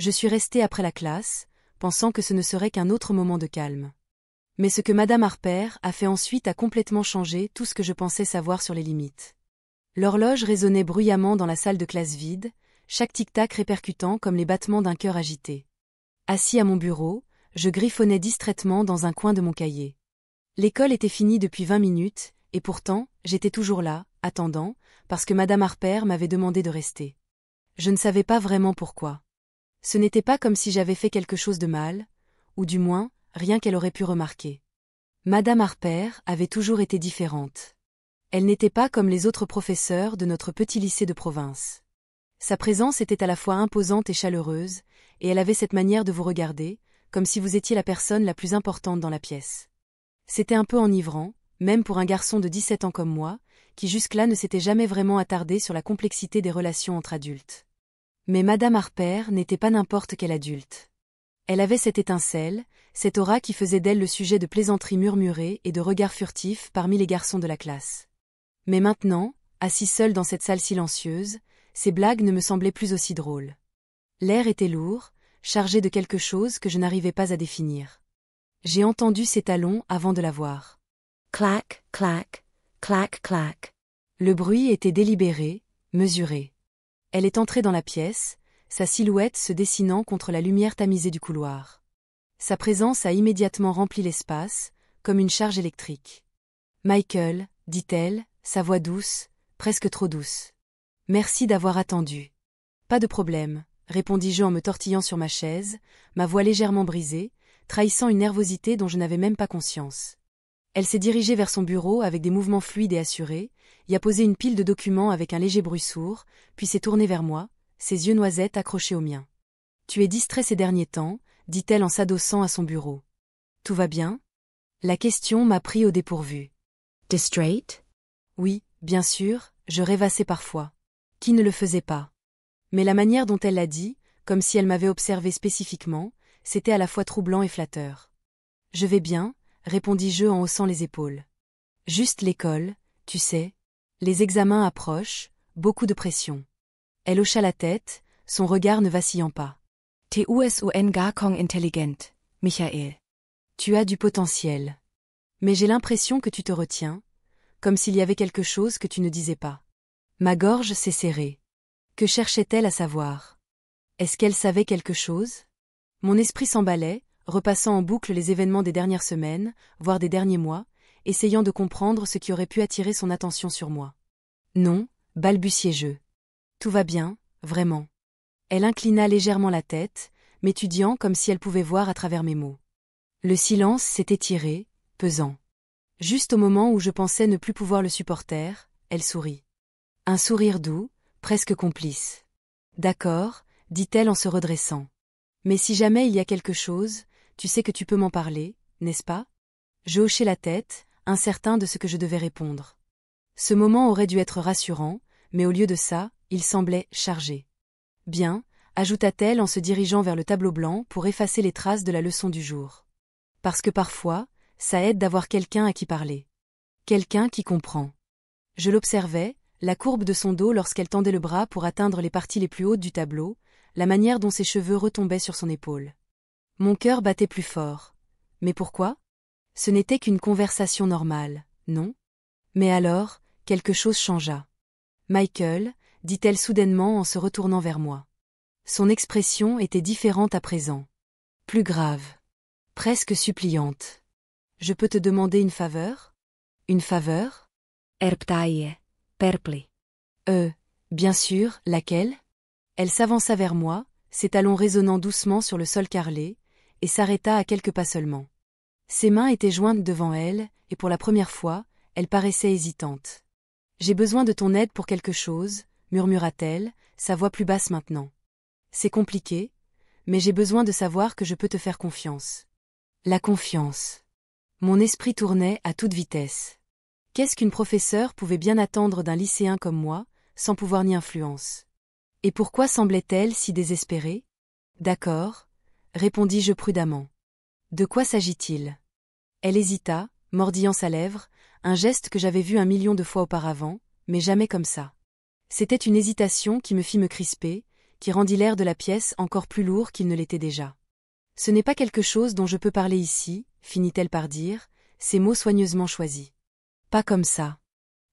Je suis restée après la classe, pensant que ce ne serait qu'un autre moment de calme. Mais ce que Madame Harper a fait ensuite a complètement changé tout ce que je pensais savoir sur les limites. L'horloge résonnait bruyamment dans la salle de classe vide, chaque tic-tac répercutant comme les battements d'un cœur agité. Assis à mon bureau, je griffonnais distraitement dans un coin de mon cahier. L'école était finie depuis 20 minutes, et pourtant, j'étais toujours là, attendant, parce que Madame Harper m'avait demandé de rester. Je ne savais pas vraiment pourquoi. Ce n'était pas comme si j'avais fait quelque chose de mal, ou du moins, rien qu'elle aurait pu remarquer. Madame Harper avait toujours été différente. Elle n'était pas comme les autres professeurs de notre petit lycée de province. Sa présence était à la fois imposante et chaleureuse, et elle avait cette manière de vous regarder, comme si vous étiez la personne la plus importante dans la pièce. C'était un peu enivrant, même pour un garçon de 17 ans comme moi, qui jusque-là ne s'était jamais vraiment attardé sur la complexité des relations entre adultes. Mais Madame Harper n'était pas n'importe quel adulte. Elle avait cette étincelle, cette aura qui faisait d'elle le sujet de plaisanteries murmurées et de regards furtifs parmi les garçons de la classe. Mais maintenant, assis seul dans cette salle silencieuse, ces blagues ne me semblaient plus aussi drôles. L'air était lourd, chargé de quelque chose que je n'arrivais pas à définir. J'ai entendu ses talons avant de la voir. Clac, clac, clac, clac. Le bruit était délibéré, mesuré. Elle est entrée dans la pièce, sa silhouette se dessinant contre la lumière tamisée du couloir. Sa présence a immédiatement rempli l'espace, comme une charge électrique. « Michael », dit-elle, sa voix douce, presque trop douce. « Merci d'avoir attendu. »« Pas de problème », répondis-je en me tortillant sur ma chaise, ma voix légèrement brisée, trahissant une nervosité dont je n'avais même pas conscience. Elle s'est dirigée vers son bureau avec des mouvements fluides et assurés, y a posé une pile de documents avec un léger bruit sourd, puis s'est tournée vers moi, ses yeux noisettes accrochés aux miens. « Tu es distrait ces derniers temps », dit-elle en s'adossant à son bureau. « Tout va bien ?» La question m'a pris au dépourvu. « Distrait ?» Oui, bien sûr, je rêvassais parfois. Qui ne le faisait pas? Mais la manière dont elle l'a dit, comme si elle m'avait observé spécifiquement, c'était à la fois troublant et flatteur. « Je vais bien », répondis-je en haussant les épaules. « Juste l'école, tu sais. Les examens approchent, beaucoup de pression. » Elle hocha la tête, son regard ne vacillant pas. « Tu es un garçon intelligent, Michael. Tu as du potentiel. Mais j'ai l'impression que tu te retiens, comme s'il y avait quelque chose que tu ne disais pas. » Ma gorge s'est serrée. Que cherchait-elle à savoir? Est-ce qu'elle savait quelque chose? Mon esprit s'emballait, repassant en boucle les événements des dernières semaines, voire des derniers mois, essayant de comprendre ce qui aurait pu attirer son attention sur moi. Non, balbutiai-je. Tout va bien, vraiment. Elle inclina légèrement la tête, m'étudiant comme si elle pouvait voir à travers mes mots. Le silence s'est étiré, pesant. Juste au moment où je pensais ne plus pouvoir le supporter, elle sourit. Un sourire doux, presque complice. D'accord, dit-elle en se redressant. Mais si jamais il y a quelque chose, tu sais que tu peux m'en parler, n'est-ce pas? Je hochai la tête, incertain de ce que je devais répondre. Ce moment aurait dû être rassurant, mais au lieu de ça, il semblait chargé. Bien, ajouta-t-elle en se dirigeant vers le tableau blanc pour effacer les traces de la leçon du jour. Parce que parfois, ça aide d'avoir quelqu'un à qui parler. Quelqu'un qui comprend. Je l'observais, la courbe de son dos lorsqu'elle tendait le bras pour atteindre les parties les plus hautes du tableau, la manière dont ses cheveux retombaient sur son épaule. Mon cœur battait plus fort. Mais pourquoi? Ce n'était qu'une conversation normale, non? Mais alors, quelque chose changea. « Michael », dit-elle soudainement en se retournant vers moi. Son expression était différente à présent. Plus grave. Presque suppliante. « Je peux te demander une faveur? » « Une faveur? » Erbtaille, perple. Bien sûr, laquelle? Elle s'avança vers moi, ses talons résonnant doucement sur le sol carrelé, et s'arrêta à quelques pas seulement. Ses mains étaient jointes devant elle, et pour la première fois, elle paraissait hésitante. « J'ai besoin de ton aide pour quelque chose, » murmura-t-elle, sa voix plus basse maintenant. « C'est compliqué, mais j'ai besoin de savoir que je peux te faire confiance. » La confiance. Mon esprit tournait à toute vitesse. Qu'est-ce qu'une professeure pouvait bien attendre d'un lycéen comme moi, sans pouvoir ni influence? Et pourquoi semblait-elle si désespérée? D'accord, répondis-je prudemment. De quoi s'agit-il? Elle hésita, mordillant sa lèvre, un geste que j'avais vu 1 million de fois auparavant, mais jamais comme ça. C'était une hésitation qui me fit me crisper, qui rendit l'air de la pièce encore plus lourd qu'il ne l'était déjà. Ce n'est pas quelque chose dont je peux parler ici, finit-elle par dire, ces mots soigneusement choisis. Pas comme ça.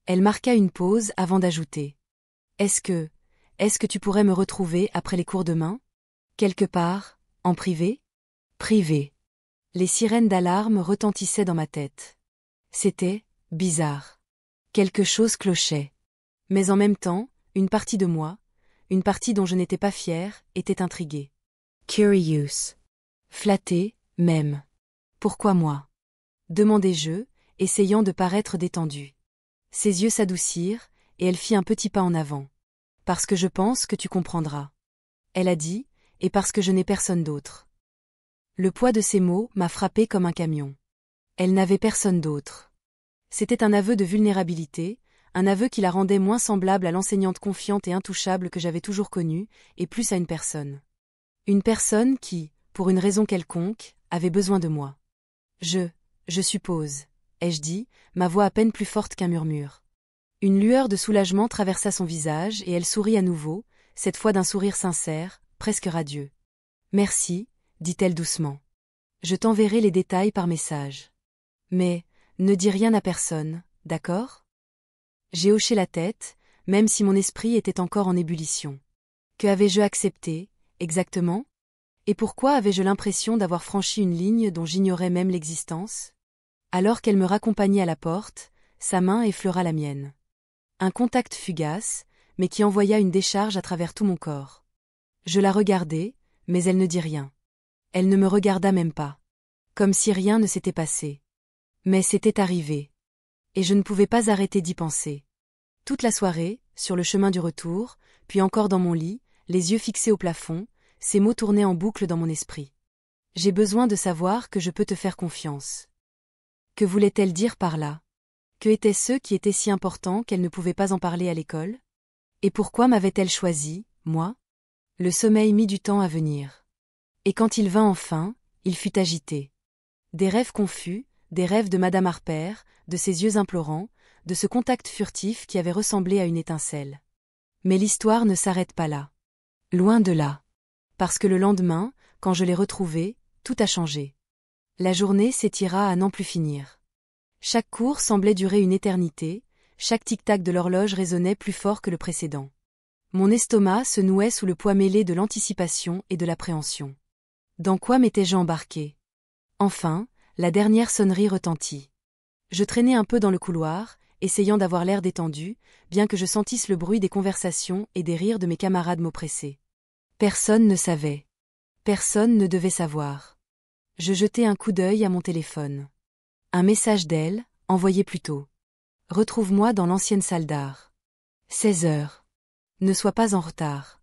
Elle marqua une pause avant d'ajouter. Est-ce que tu pourrais me retrouver après les cours demain? Quelque part, en privé? Privé. Les sirènes d'alarme retentissaient dans ma tête. C'était bizarre. Quelque chose clochait. Mais en même temps, une partie de moi, une partie dont je n'étais pas fière, était intriguée. Curious. Flattée, même. Pourquoi moi? Demandai-je, essayant de paraître détendue. Ses yeux s'adoucirent, et elle fit un petit pas en avant. Parce que je pense que tu comprendras. Elle a dit, et parce que je n'ai personne d'autre. Le poids de ces mots m'a frappé comme un camion. Elle n'avait personne d'autre. C'était un aveu de vulnérabilité, un aveu qui la rendait moins semblable à l'enseignante confiante et intouchable que j'avais toujours connue, et plus à une personne. Une personne qui, pour une raison quelconque, avait besoin de moi. Je suppose, ai-je dit, ma voix à peine plus forte qu'un murmure. Une lueur de soulagement traversa son visage et elle sourit à nouveau, cette fois d'un sourire sincère, presque radieux. Merci, dit-elle doucement. Je t'enverrai les détails par message. Mais, ne dis rien à personne, d'accord? J'ai hoché la tête, même si mon esprit était encore en ébullition. Que avais-je accepté, exactement? Et pourquoi avais-je l'impression d'avoir franchi une ligne dont j'ignorais même l'existence? Alors qu'elle me raccompagnait à la porte, sa main effleura la mienne. Un contact fugace, mais qui envoya une décharge à travers tout mon corps. Je la regardai, mais elle ne dit rien. Elle ne me regarda même pas. Comme si rien ne s'était passé. Mais c'était arrivé. Et je ne pouvais pas arrêter d'y penser. Toute la soirée, sur le chemin du retour, puis encore dans mon lit, les yeux fixés au plafond, ces mots tournaient en boucle dans mon esprit. J'ai besoin de savoir que je peux te faire confiance. Que voulait-elle dire par là? Que étaient-ce qui étaient si importants qu'elle ne pouvait pas en parler à l'école? Et pourquoi m'avait-elle choisi, moi? Le sommeil mit du temps à venir. Et quand il vint enfin, il fut agité. Des rêves confus, des rêves de Madame Harper, de ses yeux implorants, de ce contact furtif qui avait ressemblé à une étincelle. Mais l'histoire ne s'arrête pas là. Loin de là. Parce que le lendemain, quand je l'ai retrouvée, tout a changé. La journée s'étira à n'en plus finir. Chaque cours semblait durer une éternité, chaque tic-tac de l'horloge résonnait plus fort que le précédent. Mon estomac se nouait sous le poids mêlé de l'anticipation et de l'appréhension. Dans quoi m'étais-je embarqué? Enfin, la dernière sonnerie retentit. Je traînais un peu dans le couloir, essayant d'avoir l'air détendu, bien que je sentisse le bruit des conversations et des rires de mes camarades m'oppresser. Personne ne savait. Personne ne devait savoir. Je jetai un coup d'œil à mon téléphone. Un message d'elle, envoyé plus tôt. Retrouve-moi dans l'ancienne salle d'art. 16 heures. Ne sois pas en retard.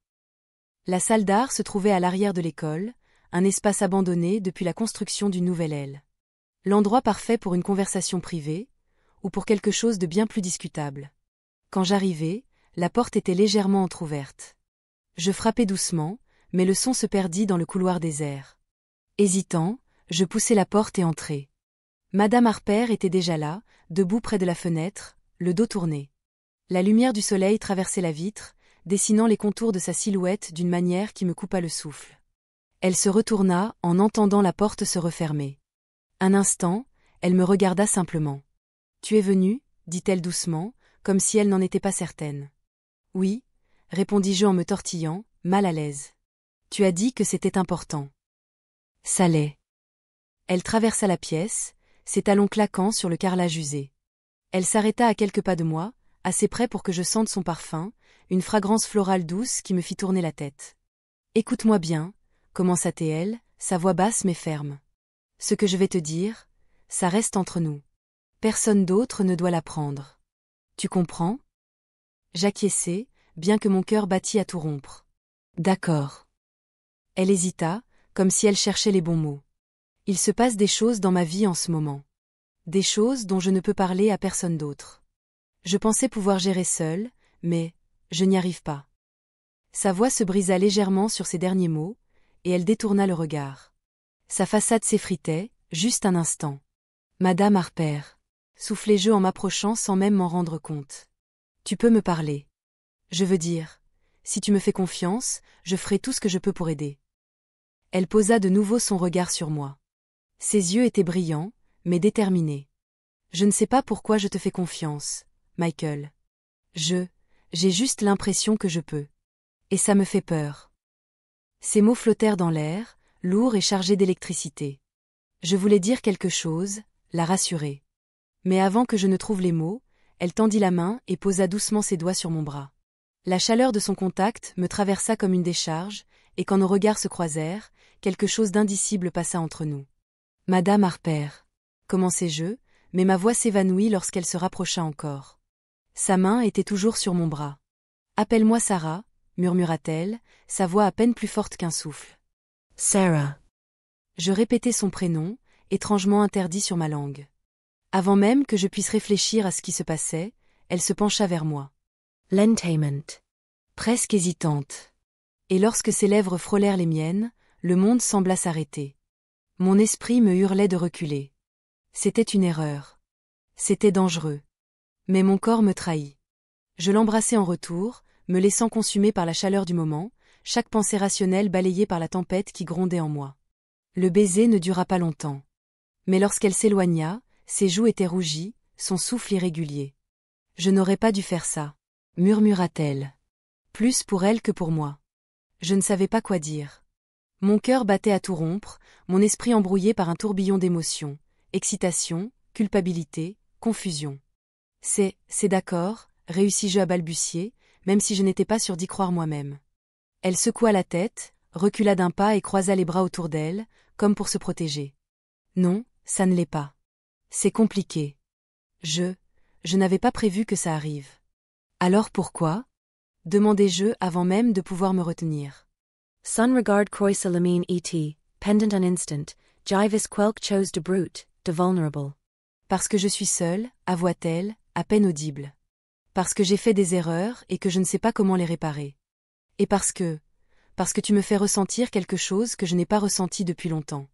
La salle d'art se trouvait à l'arrière de l'école, un espace abandonné depuis la construction d'une nouvelle aile. L'endroit parfait pour une conversation privée, ou pour quelque chose de bien plus discutable. Quand j'arrivai, la porte était légèrement entr'ouverte. Je frappai doucement, mais le son se perdit dans le couloir désert. Hésitant, je poussai la porte et entrai. Madame Harper était déjà là, debout près de la fenêtre, le dos tourné. La lumière du soleil traversait la vitre, dessinant les contours de sa silhouette d'une manière qui me coupa le souffle. Elle se retourna en entendant la porte se refermer. Un instant, elle me regarda simplement. « Tu es venue ?» dit-elle doucement, comme si elle n'en était pas certaine. « Oui » répondis-je en me tortillant, mal à l'aise. « Tu as dit que c'était important. » « Ça l'est. » Elle traversa la pièce, ses talons claquant sur le carrelage usé. Elle s'arrêta à quelques pas de moi, assez près pour que je sente son parfum, une fragrance florale douce qui me fit tourner la tête. « Écoute-moi bien » commença-t-elle, sa voix basse mais ferme. « Ce que je vais te dire, ça reste entre nous. Personne d'autre ne doit l'apprendre. Tu comprends ?» J'acquiesçai, bien que mon cœur battît à tout rompre. « D'accord. » Elle hésita, comme si elle cherchait les bons mots. « Il se passe des choses dans ma vie en ce moment. Des choses dont je ne peux parler à personne d'autre. Je pensais pouvoir gérer seule, mais je n'y arrive pas. » Sa voix se brisa légèrement sur ces derniers mots, et elle détourna le regard. Sa façade s'effritait, juste un instant. « Madame Harper » soufflai-je en m'approchant sans même m'en rendre compte. « Tu peux me parler. Je veux dire, si tu me fais confiance, je ferai tout ce que je peux pour aider. Elle posa de nouveau son regard sur moi. Ses yeux étaient brillants, mais déterminés. Je ne sais pas pourquoi je te fais confiance, Michael. J'ai juste l'impression que je peux. Et ça me fait peur. Ces mots flottèrent dans l'air, lourds et chargés d'électricité. Je voulais dire quelque chose, la rassurer. Mais avant que je ne trouve les mots, elle tendit la main et posa doucement ses doigts sur mon bras. La chaleur de son contact me traversa comme une décharge, et quand nos regards se croisèrent, quelque chose d'indicible passa entre nous. « Madame Harper » commençai-je, mais ma voix s'évanouit lorsqu'elle se rapprocha encore. Sa main était toujours sur mon bras. « Appelle-moi Sarah » murmura-t-elle, sa voix à peine plus forte qu'un souffle. « Sarah » Je répétai son prénom, étrangement interdit sur ma langue. Avant même que je puisse réfléchir à ce qui se passait, elle se pencha vers moi. Lentement. Presque hésitante. Et lorsque ses lèvres frôlèrent les miennes, le monde sembla s'arrêter. Mon esprit me hurlait de reculer. C'était une erreur. C'était dangereux. Mais mon corps me trahit. Je l'embrassai en retour, me laissant consumer par la chaleur du moment, chaque pensée rationnelle balayée par la tempête qui grondait en moi. Le baiser ne dura pas longtemps. Mais lorsqu'elle s'éloigna, ses joues étaient rougies, son souffle irrégulier. « Je n'aurais pas dû faire ça », murmura-t-elle. Plus pour elle que pour moi. Je ne savais pas quoi dire. Mon cœur battait à tout rompre, mon esprit embrouillé par un tourbillon d'émotions, excitation, culpabilité, confusion. C'est d'accord, réussis-je à balbutier, même si je n'étais pas sûre d'y croire moi-même. Elle secoua la tête, recula d'un pas et croisa les bras autour d'elle, comme pour se protéger. Non, ça ne l'est pas. C'est compliqué. Je n'avais pas prévu que ça arrive. Alors pourquoi? Demandai-je avant même de pouvoir me retenir. Sun regard croisalamine et, pendant un instant, jivis quelques chose de brute, de vulnerable. Parce que je suis seule, avoua-t-elle, à peine audible. Parce que j'ai fait des erreurs et que je ne sais pas comment les réparer. Et parce que tu me fais ressentir quelque chose que je n'ai pas ressenti depuis longtemps.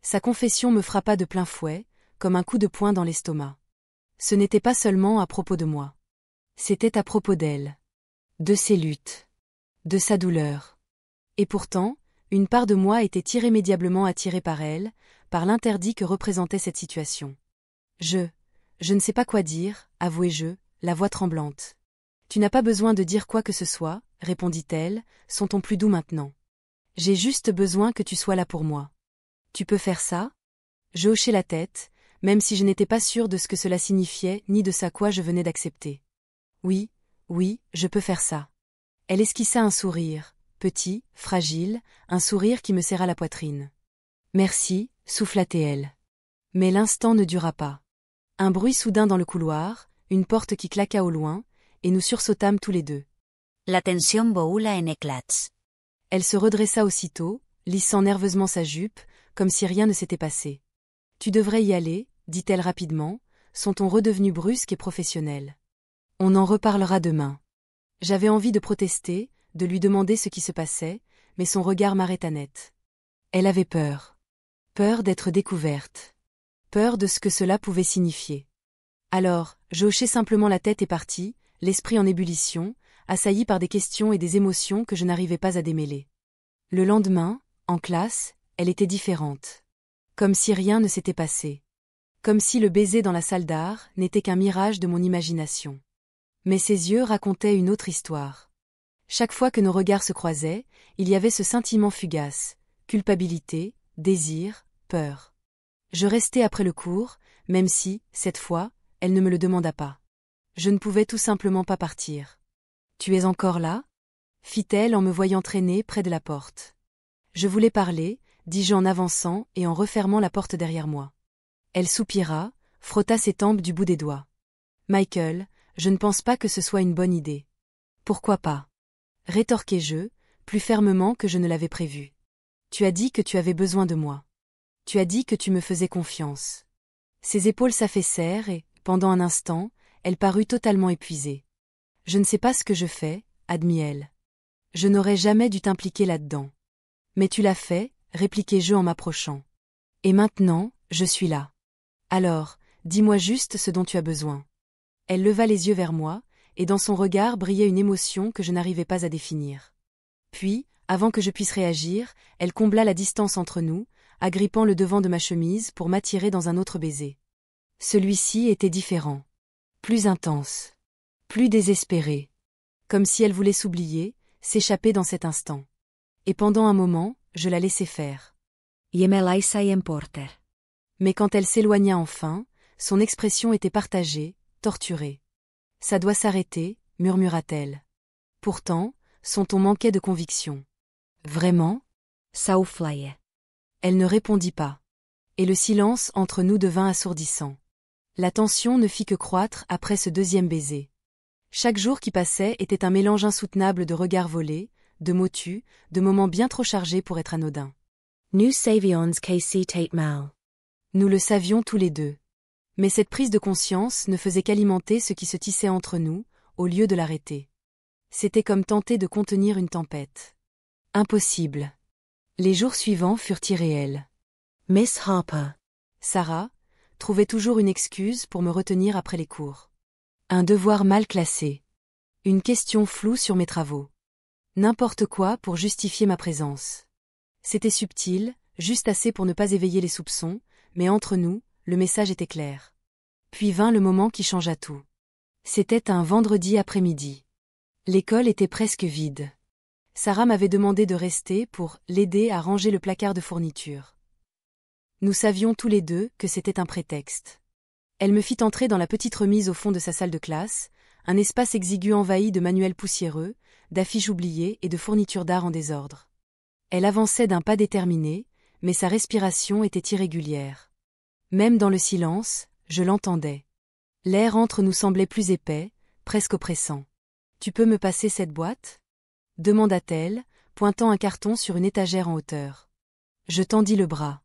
Sa confession me frappa de plein fouet, comme un coup de poing dans l'estomac. Ce n'était pas seulement à propos de moi. C'était à propos d'elle. De ses luttes. De sa douleur. Et pourtant, une part de moi était irrémédiablement attirée par elle, par l'interdit que représentait cette situation. Je ne sais pas quoi dire, avouai-je, la voix tremblante. Tu n'as pas besoin de dire quoi que ce soit, répondit-elle, son ton plus doux maintenant. J'ai juste besoin que tu sois là pour moi. Tu peux faire ça? Je hochai la tête, même si je n'étais pas sûre de ce que cela signifiait ni de ça quoi je venais d'accepter. Oui, je peux faire ça. Elle esquissa un sourire, petit, fragile, un sourire qui me serra la poitrine. Merci, souffla-t-elle. Mais l'instant ne dura pas. Un bruit soudain dans le couloir, une porte qui claqua au loin, et nous sursautâmes tous les deux. La tension boula en éclats. Elle se redressa aussitôt, lissant nerveusement sa jupe, comme si rien ne s'était passé. Tu devrais y aller, dit-elle rapidement, son ton redevenu brusque et professionnel. On en reparlera demain. J'avais envie de protester, de lui demander ce qui se passait, mais son regard m'arrêta net. Elle avait peur. Peur d'être découverte. Peur de ce que cela pouvait signifier. Alors, je hochai simplement la tête et partis, l'esprit en ébullition, assailli par des questions et des émotions que je n'arrivais pas à démêler. Le lendemain, en classe, elle était différente. Comme si rien ne s'était passé. Comme si le baiser dans la salle d'art n'était qu'un mirage de mon imagination. Mais ses yeux racontaient une autre histoire. Chaque fois que nos regards se croisaient, il y avait ce scintillement fugace, culpabilité, désir, peur. Je restai après le cours, même si, cette fois, elle ne me le demanda pas. Je ne pouvais tout simplement pas partir. « Tu es encore là ?» fit-elle en me voyant traîner près de la porte. Je voulais parler, dis-je en avançant et en refermant la porte derrière moi. Elle soupira, frotta ses tempes du bout des doigts. « Michael, je ne pense pas que ce soit une bonne idée. »« Pourquoi pas ?» rétorquai-je, plus fermement que je ne l'avais prévu. « Tu as dit que tu avais besoin de moi. Tu as dit que tu me faisais confiance. » Ses épaules s'affaissèrent et, pendant un instant, elle parut totalement épuisée. « Je ne sais pas ce que je fais, » admit-elle. « Je n'aurais jamais dû t'impliquer là-dedans. »« Mais tu l'as fait, » répliquai-je en m'approchant. « Et maintenant, je suis là. Alors, dis-moi juste ce dont tu as besoin. » Elle leva les yeux vers moi, et dans son regard brillait une émotion que je n'arrivais pas à définir. Puis, avant que je puisse réagir, elle combla la distance entre nous, agrippant le devant de ma chemise pour m'attirer dans un autre baiser. Celui-ci était différent. Plus intense. Plus désespéré. Comme si elle voulait s'oublier, s'échapper dans cet instant. Et pendant un moment, je la laissai faire. Jemelaisai importer. Mais quand elle s'éloigna enfin, son expression était partagée, torturée. Ça doit s'arrêter, murmura-t-elle. Pourtant, son ton manquait de conviction. Vraiment? Sauflaie. Elle ne répondit pas. Et le silence entre nous devint assourdissant. La tension ne fit que croître après ce deuxième baiser. Chaque jour qui passait était un mélange insoutenable de regards volés, de mots tus, de moments bien trop chargés pour être anodins. Nu savions KC Tate Mal. Nous le savions tous les deux. Mais cette prise de conscience ne faisait qu'alimenter ce qui se tissait entre nous, au lieu de l'arrêter. C'était comme tenter de contenir une tempête. Impossible. Les jours suivants furent irréels. Miss Harper. Sarah trouvait toujours une excuse pour me retenir après les cours. Un devoir mal classé. Une question floue sur mes travaux. N'importe quoi pour justifier ma présence. C'était subtil, juste assez pour ne pas éveiller les soupçons, mais entre nous, le message était clair. Puis vint le moment qui changea tout. C'était un vendredi après-midi. L'école était presque vide. Sarah m'avait demandé de rester pour l'aider à ranger le placard de fournitures. Nous savions tous les deux que c'était un prétexte. Elle me fit entrer dans la petite remise au fond de sa salle de classe, un espace exigu envahi de manuels poussiéreux, d'affiches oubliées et de fournitures d'art en désordre. Elle avançait d'un pas déterminé, mais sa respiration était irrégulière. Même dans le silence, je l'entendais. L'air entre nous semblait plus épais, presque oppressant. « Tu peux me passer cette boîte ?» demanda-t-elle, pointant un carton sur une étagère en hauteur. Je tendis le bras.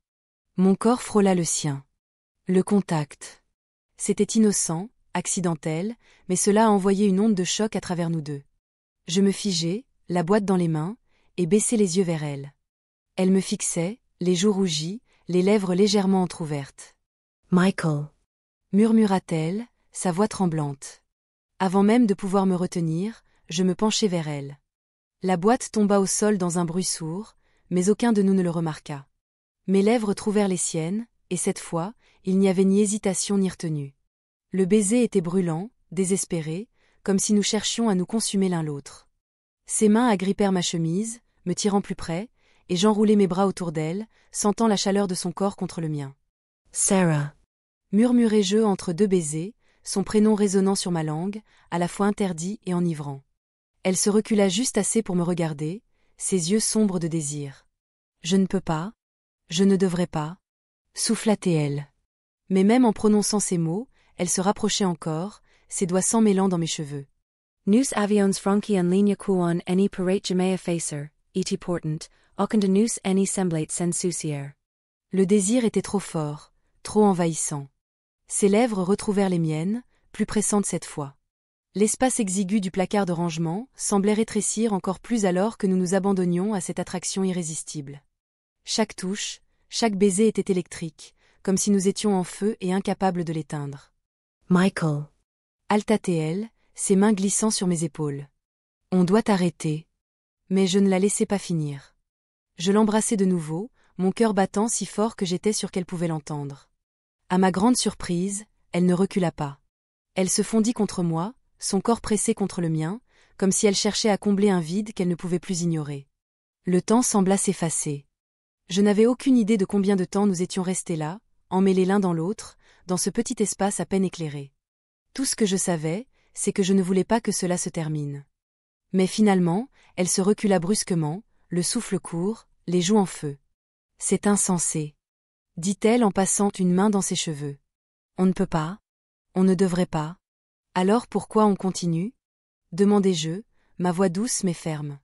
Mon corps frôla le sien. Le contact. C'était innocent, accidentel, mais cela a envoyé une onde de choc à travers nous deux. Je me figeai, la boîte dans les mains, et baissai les yeux vers elle. Elle me fixait, les joues rougies, les lèvres légèrement entr'ouvertes. « Michael. » murmura-t-elle, sa voix tremblante. Avant même de pouvoir me retenir, je me penchai vers elle. La boîte tomba au sol dans un bruit sourd, mais aucun de nous ne le remarqua. Mes lèvres trouvèrent les siennes, et cette fois, il n'y avait ni hésitation ni retenue. Le baiser était brûlant, désespéré, comme si nous cherchions à nous consumer l'un l'autre. Ses mains agrippèrent ma chemise, me tirant plus près, et j'enroulai mes bras autour d'elle, sentant la chaleur de son corps contre le mien. « Sarah. » murmurai-je entre deux baisers, son prénom résonnant sur ma langue, à la fois interdit et enivrant. Elle se recula juste assez pour me regarder, ses yeux sombres de désir. « Je ne peux pas. Je ne devrais pas. » souffla-t-elle. Mais même en prononçant ces mots, elle se rapprochait encore, ses doigts s'emmêlant dans mes cheveux. Nous avions franchi en ligne kuon eni parate jamea facer, iti portant, aucun nous eni semblate sensucier. Le désir était trop fort, trop envahissant. Ses lèvres retrouvèrent les miennes, plus pressantes cette fois. L'espace exigu du placard de rangement semblait rétrécir encore plus alors que nous nous abandonnions à cette attraction irrésistible. Chaque touche, chaque baiser était électrique, comme si nous étions en feu et incapables de l'éteindre. « Michael. » halta-t-elle, ses mains glissant sur mes épaules. « On doit arrêter. » Mais je ne la laissai pas finir. Je l'embrassai de nouveau, mon cœur battant si fort que j'étais sûr qu'elle pouvait l'entendre. À ma grande surprise, elle ne recula pas. Elle se fondit contre moi, son corps pressé contre le mien, comme si elle cherchait à combler un vide qu'elle ne pouvait plus ignorer. Le temps sembla s'effacer. Je n'avais aucune idée de combien de temps nous étions restés là, emmêlés l'un dans l'autre, dans ce petit espace à peine éclairé. Tout ce que je savais, c'est que je ne voulais pas que cela se termine. Mais finalement, elle se recula brusquement, le souffle court, les joues en feu. « C'est insensé, » dit-elle en passant une main dans ses cheveux. « On ne peut pas. On ne devrait pas. Alors pourquoi on continue ?» demandai-je, ma voix douce mais ferme.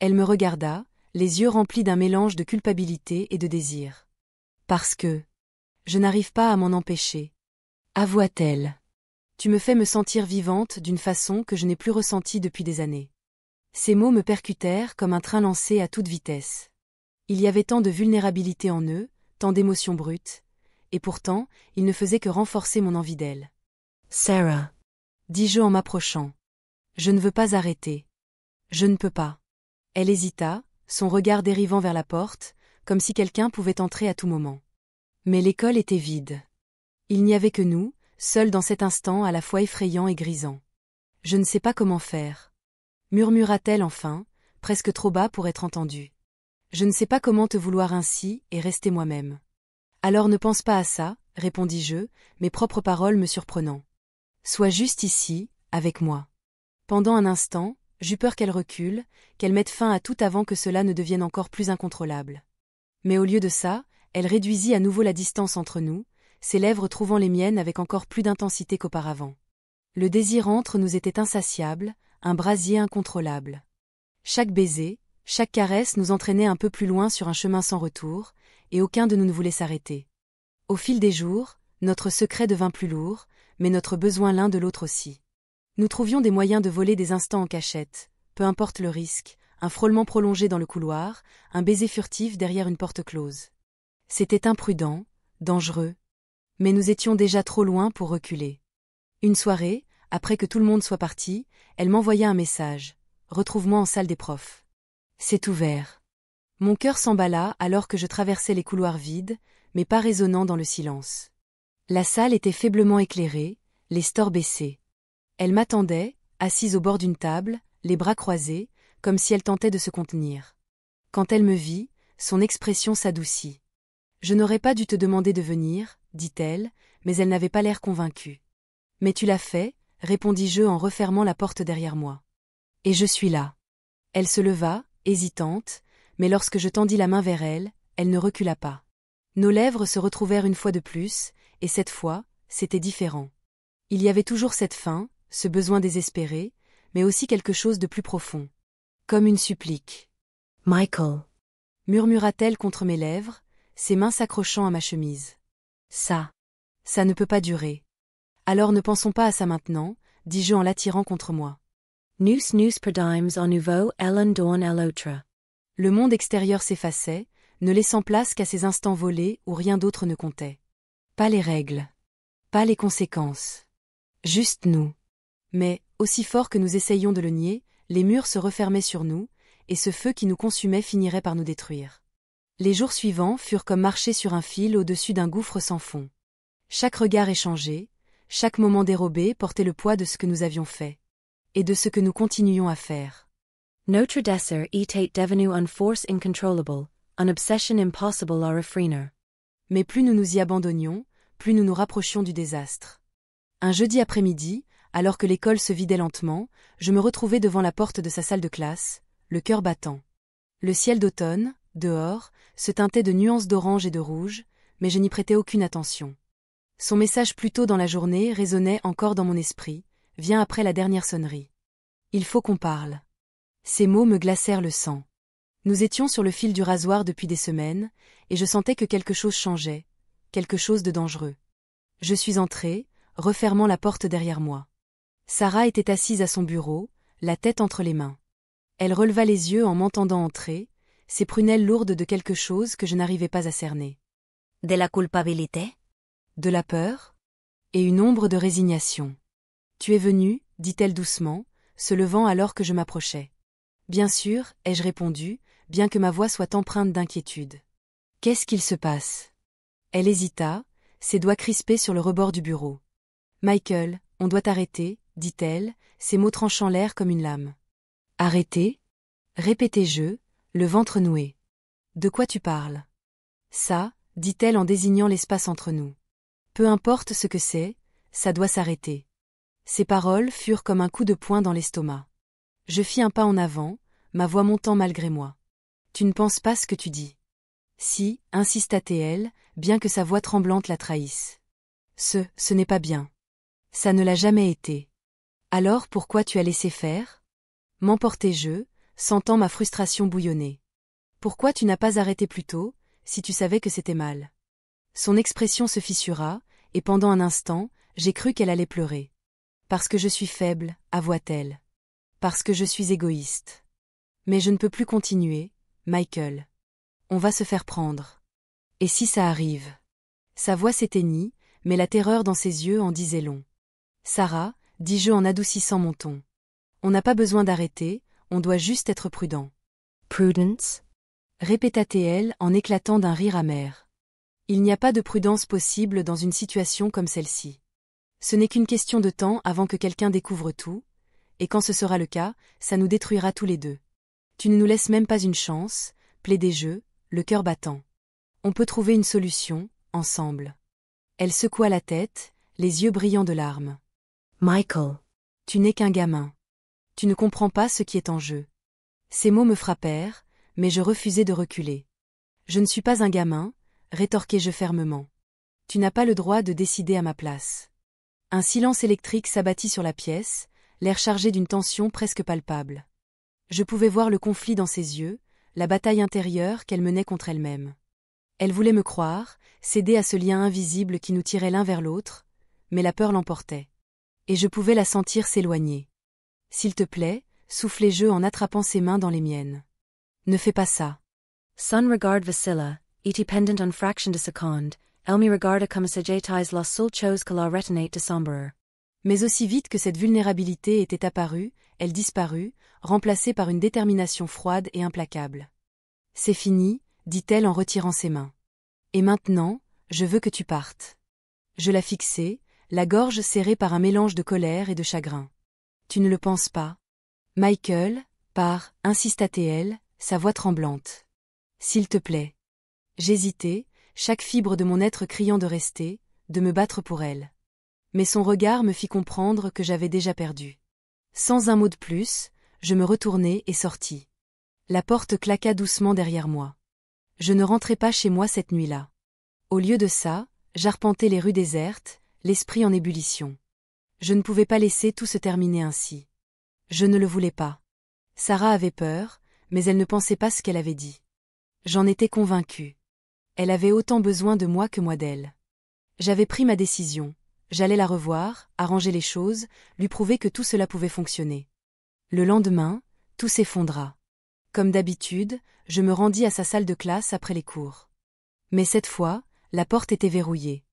Elle me regarda, les yeux remplis d'un mélange de culpabilité et de désir. « Parce que je n'arrive pas à m'en empêcher. » avoua-t-elle. « Tu me fais me sentir vivante d'une façon que je n'ai plus ressentie depuis des années. » Ces mots me percutèrent comme un train lancé à toute vitesse. Il y avait tant de vulnérabilité en eux, tant d'émotions brutes, et pourtant, ils ne faisaient que renforcer mon envie d'elle. « Sarah. » dis-je en m'approchant. Je ne veux pas arrêter. Je ne peux pas. Elle hésita, son regard dérivant vers la porte, comme si quelqu'un pouvait entrer à tout moment. Mais l'école était vide. Il n'y avait que nous, seuls dans cet instant à la fois effrayant et grisant. Je ne sais pas comment faire. Murmura-t-elle enfin, presque trop bas pour être entendue. Je ne sais pas comment te vouloir ainsi et rester moi-même. Alors ne pense pas à ça, répondis-je, mes propres paroles me surprenant. Sois juste ici, avec moi. Pendant un instant, j'eus peur qu'elle recule, qu'elle mette fin à tout avant que cela ne devienne encore plus incontrôlable. Mais au lieu de ça, elle réduisit à nouveau la distance entre nous, ses lèvres trouvant les miennes avec encore plus d'intensité qu'auparavant. Le désir entre nous était insatiable, un brasier incontrôlable. Chaque baiser, chaque caresse nous entraînait un peu plus loin sur un chemin sans retour, et aucun de nous ne voulait s'arrêter. Au fil des jours, notre secret devint plus lourd, mais notre besoin l'un de l'autre aussi. Nous trouvions des moyens de voler des instants en cachette, peu importe le risque, un frôlement prolongé dans le couloir, un baiser furtif derrière une porte close. C'était imprudent, dangereux, mais nous étions déjà trop loin pour reculer. Une soirée, après que tout le monde soit parti, elle m'envoya un message. « Retrouve-moi en salle des profs. » C'est ouvert. Mon cœur s'emballa alors que je traversais les couloirs vides, mais pas résonnants dans le silence. La salle était faiblement éclairée, les stores baissés. Elle m'attendait, assise au bord d'une table, les bras croisés, comme si elle tentait de se contenir. Quand elle me vit, son expression s'adoucit. « Je n'aurais pas dû te demander de venir, dit-elle, mais elle n'avait pas l'air convaincue. « Mais tu l'as fait, répondis-je en refermant la porte derrière moi. Et je suis là. » Elle se leva, hésitante, mais lorsque je tendis la main vers elle, elle ne recula pas. Nos lèvres se retrouvèrent une fois de plus, et cette fois, c'était différent. Il y avait toujours cette faim, ce besoin désespéré, mais aussi quelque chose de plus profond. Comme une supplique. « Michael » murmura-t-elle contre mes lèvres, ses mains s'accrochant à ma chemise. « Ça ne peut pas durer. » « Alors ne pensons pas à ça maintenant, dis-je en l'attirant contre moi. Nous perdîmes à nouveau l'un dans l'autre. Le monde extérieur s'effaçait, ne laissant place qu'à ces instants volés où rien d'autre ne comptait. Pas les règles. Pas les conséquences. Juste nous. Mais, aussi fort que nous essayions de le nier, les murs se refermaient sur nous, et ce feu qui nous consumait finirait par nous détruire. Les jours suivants furent comme marcher sur un fil au-dessus d'un gouffre sans fond. Chaque regard échangé, chaque moment dérobé portait le poids de ce que nous avions fait. Et de ce que nous continuions à faire. Notre désir était devenu une force incontrôlable, une obsession impossible à refréner. Mais plus nous nous y abandonnions, plus nous nous rapprochions du désastre. Un jeudi après-midi, alors que l'école se vidait lentement, je me retrouvai devant la porte de sa salle de classe, le cœur battant. Le ciel d'automne, dehors, se teintait de nuances d'orange et de rouge, mais je n'y prêtais aucune attention. Son message plus tôt dans la journée résonnait encore dans mon esprit, vient après la dernière sonnerie. Il faut qu'on parle. Ces mots me glacèrent le sang. Nous étions sur le fil du rasoir depuis des semaines, et je sentais que quelque chose changeait, quelque chose de dangereux. Je suis entrée, refermant la porte derrière moi. Sarah était assise à son bureau, la tête entre les mains. Elle releva les yeux en m'entendant entrer, ses prunelles lourdes de quelque chose que je n'arrivais pas à cerner. De la culpabilité? De la peur? Et une ombre de résignation. Tu es venue, dit-elle doucement, se levant alors que je m'approchais. Bien sûr, ai-je répondu, bien que ma voix soit empreinte d'inquiétude. Qu'est-ce qu'il se passe? Elle hésita, ses doigts crispés sur le rebord du bureau. Michael, on doit arrêter, dit-elle, ses mots tranchant l'air comme une lame. Arrêter? Répétai-je, le ventre noué. De quoi tu parles? Ça, dit-elle en désignant l'espace entre nous. Peu importe ce que c'est, ça doit s'arrêter. Ces paroles furent comme un coup de poing dans l'estomac. Je fis un pas en avant, ma voix montant malgré moi. Tu ne penses pas ce que tu dis. Si, insista-t-elle, bien que sa voix tremblante la trahisse. Ce n'est pas bien. Ça ne l'a jamais été. Alors pourquoi tu as laissé faire? M'emportai-je, sentant ma frustration bouillonner. Pourquoi tu n'as pas arrêté plus tôt, si tu savais que c'était mal? Son expression se fissura, et pendant un instant, j'ai cru qu'elle allait pleurer. Parce que je suis faible, avoua-t-elle. Parce que je suis égoïste. Mais je ne peux plus continuer, Michael. On va se faire prendre. Et si ça arrive? Sa voix s'éteignit, mais la terreur dans ses yeux en disait long. Sarah, dis-je en adoucissant mon ton. On n'a pas besoin d'arrêter, on doit juste être prudent. Prudence? Répéta-t-elle en éclatant d'un rire amer. Il n'y a pas de prudence possible dans une situation comme celle-ci. Ce n'est qu'une question de temps avant que quelqu'un découvre tout, et quand ce sera le cas, ça nous détruira tous les deux. Tu ne nous laisses même pas une chance, plaidai-je, le cœur battant. On peut trouver une solution, ensemble. Elle secoua la tête, les yeux brillants de larmes. Michael. Tu n'es qu'un gamin. Tu ne comprends pas ce qui est en jeu. Ces mots me frappèrent, mais je refusai de reculer. Je ne suis pas un gamin, rétorquai-je fermement. Tu n'as pas le droit de décider à ma place. Un silence électrique s'abattit sur la pièce, l'air chargé d'une tension presque palpable. Je pouvais voir le conflit dans ses yeux, la bataille intérieure qu'elle menait contre elle-même. Elle voulait me croire, céder à ce lien invisible qui nous tirait l'un vers l'autre, mais la peur l'emportait. Et je pouvais la sentir s'éloigner. S'il te plaît, soufflai-je en attrapant ses mains dans les miennes. Ne fais pas ça. Son regard Vasila, iti pendant en fraction de seconde, elmi regarda comme sajetais la seule chose que la retenait de sombre. Mais aussi vite que cette vulnérabilité était apparue, elle disparut, remplacée par une détermination froide et implacable. C'est fini, dit-elle en retirant ses mains. Et maintenant, je veux que tu partes. Je la fixai, la gorge serrée par un mélange de colère et de chagrin. Tu ne le penses pas? Michael, pars, insista-t-elle, sa voix tremblante. S'il te plaît. J'hésitai, chaque fibre de mon être criant de rester, de me battre pour elle. Mais son regard me fit comprendre que j'avais déjà perdu. Sans un mot de plus, je me retournai et sortis. La porte claqua doucement derrière moi. Je ne rentrai pas chez moi cette nuit-là. Au lieu de ça, j'arpentais les rues désertes, l'esprit en ébullition. Je ne pouvais pas laisser tout se terminer ainsi. Je ne le voulais pas. Sarah avait peur, mais elle ne pensait pas ce qu'elle avait dit. J'en étais convaincue. Elle avait autant besoin de moi que moi d'elle. J'avais pris ma décision. J'allais la revoir, arranger les choses, lui prouver que tout cela pouvait fonctionner. Le lendemain, tout s'effondra. Comme d'habitude, je me rendis à sa salle de classe après les cours. Mais cette fois, la porte était verrouillée.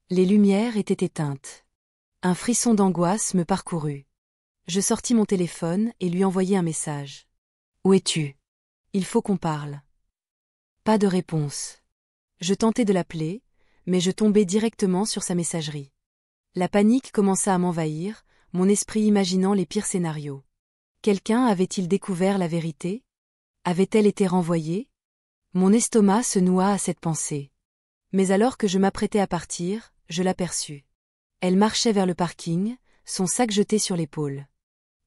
Les lumières étaient éteintes. Un frisson d'angoisse me parcourut. Je sortis mon téléphone et lui envoyai un message. « Où es-tu? Il faut qu'on parle. » Pas de réponse. Je tentai de l'appeler, mais je tombai directement sur sa messagerie. La panique commença à m'envahir, mon esprit imaginant les pires scénarios. Quelqu'un avait-il découvert la vérité? Avait-elle été renvoyée? Mon estomac se noua à cette pensée. Mais alors que je m'apprêtais à partir, je l'aperçus. Elle marchait vers le parking, son sac jeté sur l'épaule.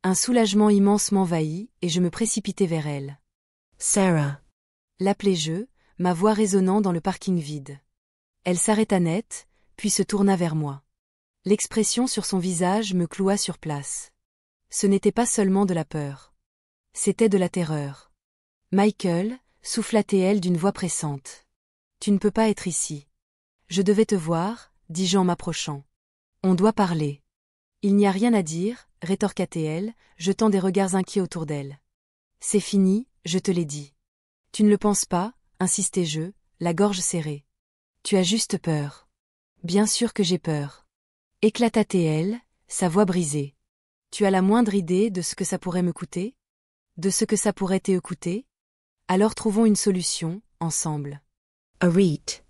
Un soulagement immense m'envahit et je me précipitai vers elle. « Sarah !» l'appelai-je, ma voix résonnant dans le parking vide. Elle s'arrêta net, puis se tourna vers moi. L'expression sur son visage me cloua sur place. Ce n'était pas seulement de la peur. C'était de la terreur. « Michael !» souffla-t-elle d'une voix pressante. « Tu ne peux pas être ici. »« Je devais te voir, » dis-je en m'approchant. « On doit parler. »« Il n'y a rien à dire, » rétorqua-t-elle, jetant des regards inquiets autour d'elle. « C'est fini, je te l'ai dit. »« Tu ne le penses pas ?» insistai-je, la gorge serrée. « Tu as juste peur. »« Bien sûr que j'ai peur. » éclata-t-elle, sa voix brisée. « Tu as la moindre idée de ce que ça pourrait me coûter? De ce que ça pourrait te coûter? Alors trouvons une solution, ensemble. » Arrête.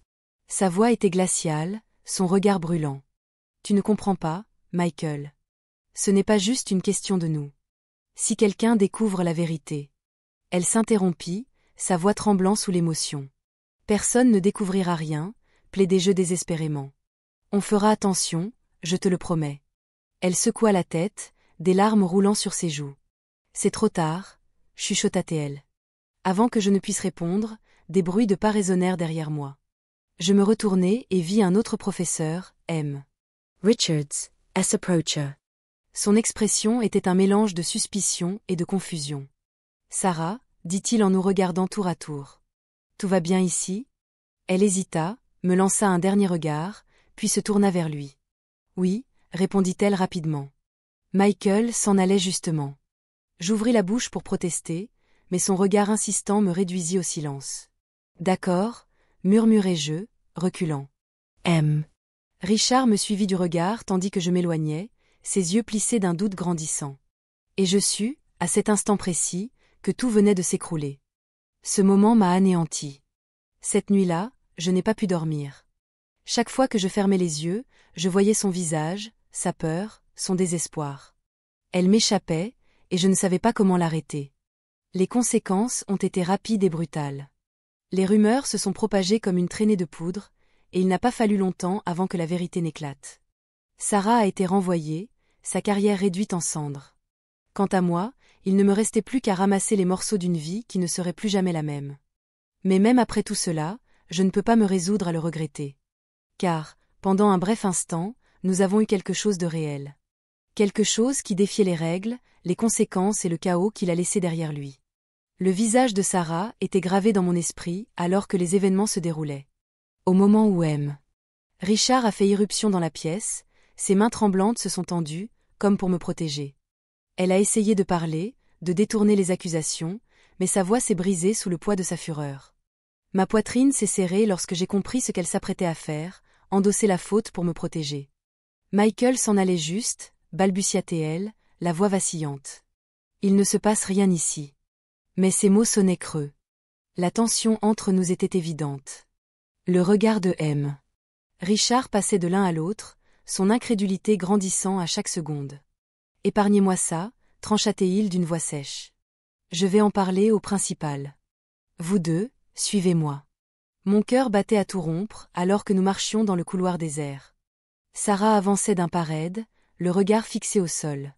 Sa voix était glaciale, son regard brûlant. « Tu ne comprends pas, Michael. Ce n'est pas juste une question de nous. Si quelqu'un découvre la vérité. » Elle s'interrompit, sa voix tremblant sous l'émotion. « Personne ne découvrira rien, » plaidai-je désespérément. « On fera attention, je te le promets. » Elle secoua la tête, des larmes roulant sur ses joues. « C'est trop tard, » chuchota-t-elle. Avant que je ne puisse répondre, des bruits de pas résonnèrent derrière moi. Je me retournai et vis un autre professeur, M. Richards, S. approacha. Son expression était un mélange de suspicion et de confusion. « Sarah » dit-il en nous regardant tour à tour. « Tout va bien ici ?» Elle hésita, me lança un dernier regard, puis se tourna vers lui. « Oui » répondit-elle rapidement. Michael s'en allait justement. J'ouvris la bouche pour protester, mais son regard insistant me réduisit au silence. « D'accord » murmurai-je, reculant. « M. » Richard me suivit du regard tandis que je m'éloignais, ses yeux plissés d'un doute grandissant. Et je sus, à cet instant précis, que tout venait de s'écrouler. Ce moment m'a anéanti. Cette nuit-là, je n'ai pas pu dormir. Chaque fois que je fermais les yeux, je voyais son visage, sa peur, son désespoir. Elle m'échappait, et je ne savais pas comment l'arrêter. Les conséquences ont été rapides et brutales. Les rumeurs se sont propagées comme une traînée de poudre, et il n'a pas fallu longtemps avant que la vérité n'éclate. Sarah a été renvoyée, sa carrière réduite en cendres. Quant à moi, il ne me restait plus qu'à ramasser les morceaux d'une vie qui ne serait plus jamais la même. Mais même après tout cela, je ne peux pas me résoudre à le regretter. Car, pendant un bref instant, nous avons eu quelque chose de réel. Quelque chose qui défiait les règles, les conséquences et le chaos qu'il a laissé derrière lui. Le visage de Sarah était gravé dans mon esprit alors que les événements se déroulaient. Au moment où M. Richard a fait irruption dans la pièce, ses mains tremblantes se sont tendues, comme pour me protéger. Elle a essayé de parler, de détourner les accusations, mais sa voix s'est brisée sous le poids de sa fureur. Ma poitrine s'est serrée lorsque j'ai compris ce qu'elle s'apprêtait à faire, endosser la faute pour me protéger. Michael s'en allait juste, balbutia-t-elle, la voix vacillante. Il ne se passe rien ici. Mais ces mots sonnaient creux. La tension entre nous était évidente. Le regard de M. Richard passait de l'un à l'autre, son incrédulité grandissant à chaque seconde. « Épargnez-moi ça », trancha-t-il d'une voix sèche. « Je vais en parler au principal. Vous deux, suivez-moi. » Mon cœur battait à tout rompre alors que nous marchions dans le couloir désert. Sarah avançait d'un pas raide, le regard fixé au sol.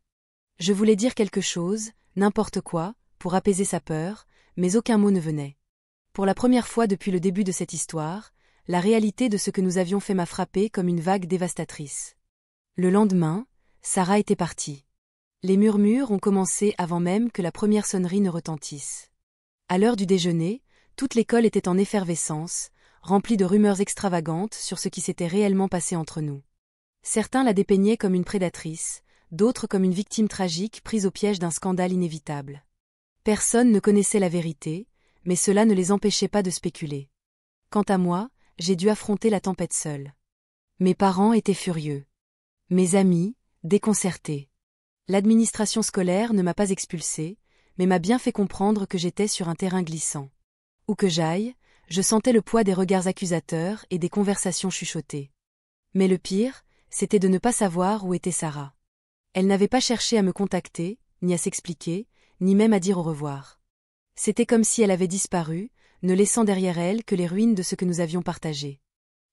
Je voulais dire quelque chose, n'importe quoi, pour apaiser sa peur, mais aucun mot ne venait. Pour la première fois depuis le début de cette histoire, la réalité de ce que nous avions fait m'a frappé comme une vague dévastatrice. Le lendemain, Sarah était partie. Les murmures ont commencé avant même que la première sonnerie ne retentisse. À l'heure du déjeuner, toute l'école était en effervescence, remplie de rumeurs extravagantes sur ce qui s'était réellement passé entre nous. Certains la dépeignaient comme une prédatrice, d'autres comme une victime tragique prise au piège d'un scandale inévitable. Personne ne connaissait la vérité, mais cela ne les empêchait pas de spéculer. Quant à moi, j'ai dû affronter la tempête seule. Mes parents étaient furieux. Mes amis, déconcertés. L'administration scolaire ne m'a pas expulsée, mais m'a bien fait comprendre que j'étais sur un terrain glissant. Où que j'aille, je sentais le poids des regards accusateurs et des conversations chuchotées. Mais le pire, c'était de ne pas savoir où était Sarah. Elle n'avait pas cherché à me contacter, ni à s'expliquer, ni même à dire au revoir. C'était comme si elle avait disparu, ne laissant derrière elle que les ruines de ce que nous avions partagé.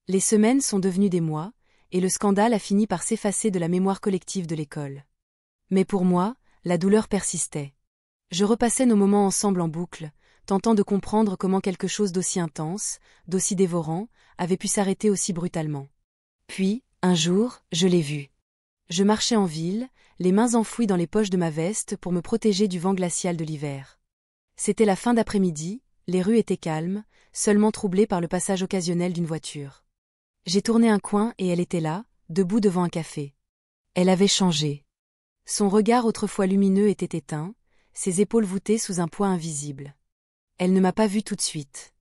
Les semaines sont devenues des mois, et le scandale a fini par s'effacer de la mémoire collective de l'école. Mais pour moi, la douleur persistait. Je repassais nos moments ensemble en boucle, tentant de comprendre comment quelque chose d'aussi intense, d'aussi dévorant, avait pu s'arrêter aussi brutalement. Puis, un jour, je l'ai vu. Je marchais en ville, les mains enfouies dans les poches de ma veste pour me protéger du vent glacial de l'hiver. C'était la fin d'après-midi, les rues étaient calmes, seulement troublées par le passage occasionnel d'une voiture. J'ai tourné un coin et elle était là, debout devant un café. Elle avait changé. Son regard autrefois lumineux était éteint, ses épaules voûtées sous un poids invisible. Elle ne m'a pas vu tout de suite.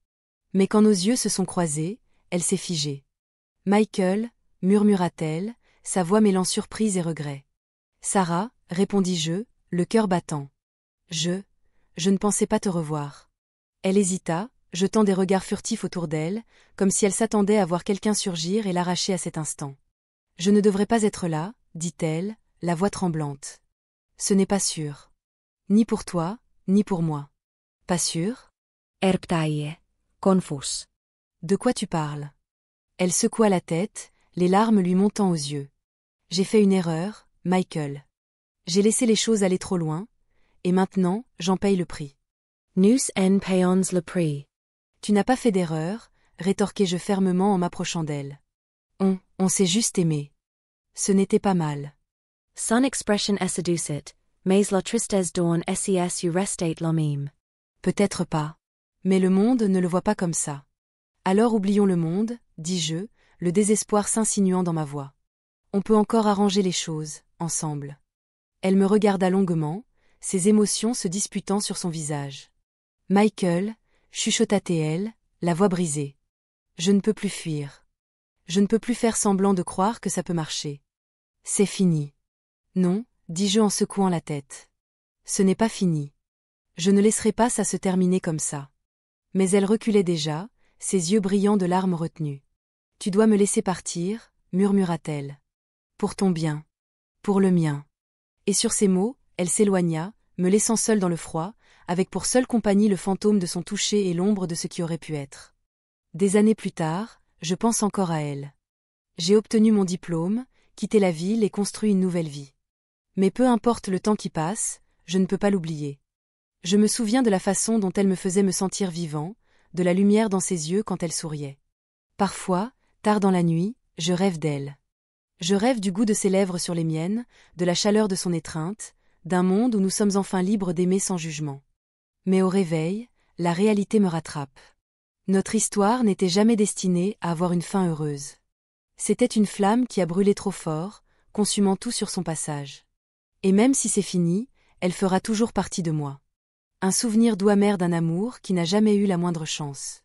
Mais quand nos yeux se sont croisés, elle s'est figée. « Michael » murmura-t-elle, sa voix mêlant surprise et regret. « Sarah » répondis-je, le cœur battant. « Je ne pensais pas te revoir. » Elle hésita, jetant des regards furtifs autour d'elle, comme si elle s'attendait à voir quelqu'un surgir et l'arracher à cet instant. « Je ne devrais pas être là, » dit-elle, la voix tremblante. « Ce n'est pas sûr. Ni pour toi, ni pour moi. »« Pas sûr ?» Erptaie, confus. De quoi tu parles ? Elle secoua la tête, les larmes lui montant aux yeux. J'ai fait une erreur, Michael. J'ai laissé les choses aller trop loin, et maintenant, j'en paye le prix. Nous en payons le prix. Tu n'as pas fait d'erreur, rétorquai-je fermement en m'approchant d'elle. On s'est juste aimé. Ce n'était pas mal. Son expression seducit, mais la tristesse don ses restate la même. Peut-être pas. Mais le monde ne le voit pas comme ça. Alors oublions le monde, dis-je, le désespoir s'insinuant dans ma voix. On peut encore arranger les choses, ensemble. Elle me regarda longuement, ses émotions se disputant sur son visage. Michael, chuchota-t-elle, la voix brisée. Je ne peux plus fuir. Je ne peux plus faire semblant de croire que ça peut marcher. C'est fini. Non, dis-je en secouant la tête. Ce n'est pas fini. Je ne laisserai pas ça se terminer comme ça. Mais elle reculait déjà, ses yeux brillants de larmes retenues. Tu dois me laisser partir, murmura-t-elle. Pour ton bien. Pour le mien. Et sur ces mots, elle s'éloigna, me laissant seule dans le froid, avec pour seule compagnie le fantôme de son toucher et l'ombre de ce qui aurait pu être. Des années plus tard, je pense encore à elle. J'ai obtenu mon diplôme, quitté la ville et construit une nouvelle vie. Mais peu importe le temps qui passe, je ne peux pas l'oublier. Je me souviens de la façon dont elle me faisait me sentir vivant, de la lumière dans ses yeux quand elle souriait. Parfois, tard dans la nuit, je rêve d'elle. Je rêve du goût de ses lèvres sur les miennes, de la chaleur de son étreinte, d'un monde où nous sommes enfin libres d'aimer sans jugement. Mais au réveil, la réalité me rattrape. Notre histoire n'était jamais destinée à avoir une fin heureuse. C'était une flamme qui a brûlé trop fort, consumant tout sur son passage. Et même si c'est fini, elle fera toujours partie de moi. Un souvenir doux amer d'un amour qui n'a jamais eu la moindre chance.